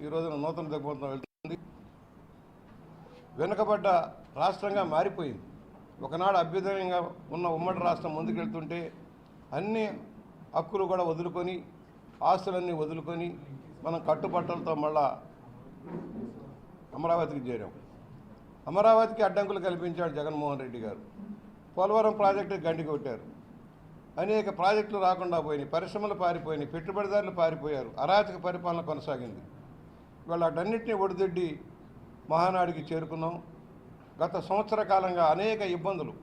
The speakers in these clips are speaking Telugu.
ఈ రోజున నూతన దిగ్బంధం వెళ్తుంది. వెనుకబడ్డ రాష్ట్రంగా మారిపోయింది. ఒకనాడు అభ్యుదయంగా ఉన్న ఉమ్మడి రాష్ట్రం ముందుకెళ్తుంటే అన్ని హక్కులు కూడా వదులుకొని, ఆస్తులన్నీ వదులుకొని మనం కట్టుబట్టలతో మళ్ళా అమరావతికి చేరాం. అమరావతికి అడ్డంకులు కల్పించాడు జగన్మోహన్ రెడ్డి గారు. పోలవరం ప్రాజెక్టు గండి కొట్టారు. అనేక ప్రాజెక్టులు రాకుండా పోయినాయి, పరిశ్రమలు పారిపోయినాయి, పెట్టుబడిదారులు పారిపోయారు, అరాచక పరిపాలన కొనసాగింది. ఇవాళ అటన్నిటినీ ఒడిదొడ్డి మహానాడికి చేరుకున్నాం. గత సంవత్సర కాలంగా అనేక ఇబ్బందులు,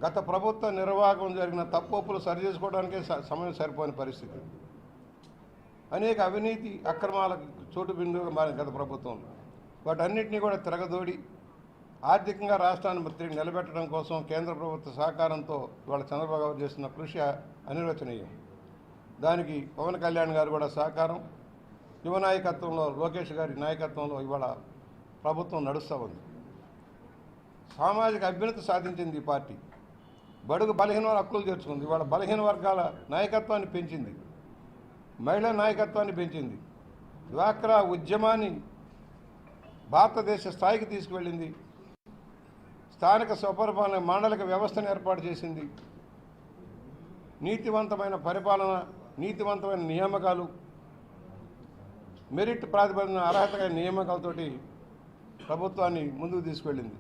గత ప్రభుత్వ నిర్వాహకం జరిగిన తప్పులు సరిచేసుకోవడానికే సమయం సరిపోని పరిస్థితి, అనేక అవినీతి అక్రమాలకు చోటు బిందువుగా మారిన గత ప్రభుత్వంలో వాటన్నిటినీ కూడా తిరగదోడి ఆర్థికంగా రాష్ట్రాన్ని నిలబెట్టడం కోసం కేంద్ర ప్రభుత్వ సహకారంతో ఇవాళ చంద్రబాబు గారు చేస్తున్న కృషి అనిర్వచనీయం. దానికి పవన్ కళ్యాణ్ గారు కూడా సహకారం, యువ నాయకత్వంలో లోకేష్ గారి నాయకత్వంలో ఇవాళ ప్రభుత్వం నడుస్తూ ఉంది. సామాజిక అభ్యున్నతి సాధించింది ఈ పార్టీ. బడుగు బలహీన హక్కులు చేర్చుకుంది. ఇవాళ బలహీన వర్గాల నాయకత్వాన్ని పెంచింది, మహిళా నాయకత్వాన్ని పెంచింది, డ్వాక్రా ఉద్యమాన్ని భారతదేశ స్థాయికి తీసుకువెళ్ళింది, స్థానిక స్వపరిపాలన మండలిక వ్యవస్థను ఏర్పాటు చేసింది, నీతివంతమైన పరిపాలన, నీతివంతమైన నియామకాలు, మెరిట్ ప్రాతిపదికన అర్హత నియామకాలతోటి ప్రభుత్వాన్ని ముందుకు తీసుకెళ్ళింది.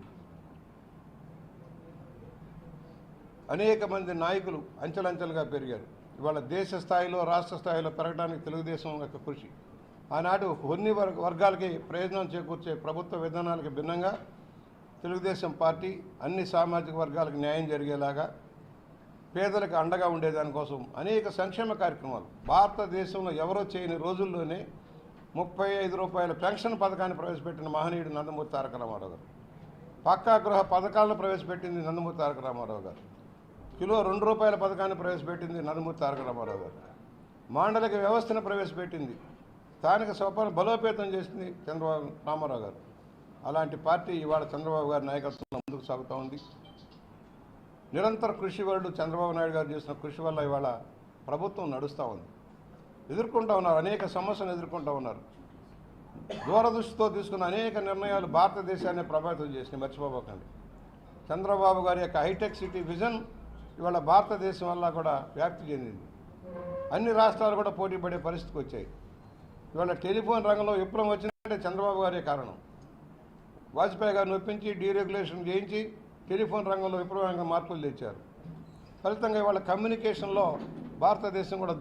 అనేక మంది నాయకులు అంచెలంచెలుగా పెరిగారు. ఇవాళ దేశ స్థాయిలో రాష్ట్ర స్థాయిలో పెరగడానికి తెలుగుదేశం యొక్క కృషి. ఆనాడు కొన్ని వర్గాలకి ప్రయోజనం చేకూర్చే ప్రభుత్వ విధానాలకు భిన్నంగా తెలుగుదేశం పార్టీ అన్ని సామాజిక వర్గాలకు న్యాయం జరిగేలాగా, పేదలకు అండగా ఉండేదానికోసం అనేక సంక్షేమ కార్యక్రమాలు, భారతదేశంలో ఎవరో చేయని రోజుల్లోనే 35 రూపాయల పెన్షన్ పథకాన్ని ప్రవేశపెట్టిన మహనీయుడు నందమూరి తారక రామారావు గారు. పక్కా గృహ పథకాలను ప్రవేశపెట్టింది నందమూరి తారక రామారావు గారు. కిలో 2 రూపాయల పథకాన్ని ప్రవేశపెట్టింది నందమూరి తారక రామారావు గారు. మాండలిక వ్యవస్థను ప్రవేశపెట్టింది, స్థానిక స్వపాలను బలోపేతం చేసింది చంద్రబాబు రామారావు గారు. అలాంటి పార్టీ ఇవాళ చంద్రబాబు గారి నాయకత్వంలో ముందుకు సాగుతూ ఉంది. నిరంతర కృషి వల్ల చంద్రబాబు నాయుడు గారు చేసిన కృషి వల్ల ఇవాళ ప్రభుత్వం నడుస్తూ ఉంది. ఎదుర్కొంటూ ఉన్నారు, అనేక సమస్యలు ఎదుర్కొంటూ ఉన్నారు. దూరదృష్టితో తీసుకున్న అనేక నిర్ణయాలు భారతదేశాన్ని ప్రభావితం చేసినాయి, మర్చిపోబోకండి. చంద్రబాబు గారి యొక్క హైటెక్ సిటీ విజన్ ఇవాళ భారతదేశం వల్ల కూడా వ్యాప్తి చెందింది. అన్ని రాష్ట్రాలు కూడా పోటీ పడే పరిస్థితికి వచ్చాయి. ఇవాళ టెలిఫోన్ రంగంలో విప్లవం వచ్చిందంటే చంద్రబాబు గారే కారణం. వాజ్పేయి గారిని ఒప్పించి డీరెగ్యులేషన్ చేయించి టెలిఫోన్ రంగంలో విప్లవంగా మార్పులు తెచ్చారు. ఫలితంగా ఇవాళ కమ్యూనికేషన్లో భారతదేశం కూడా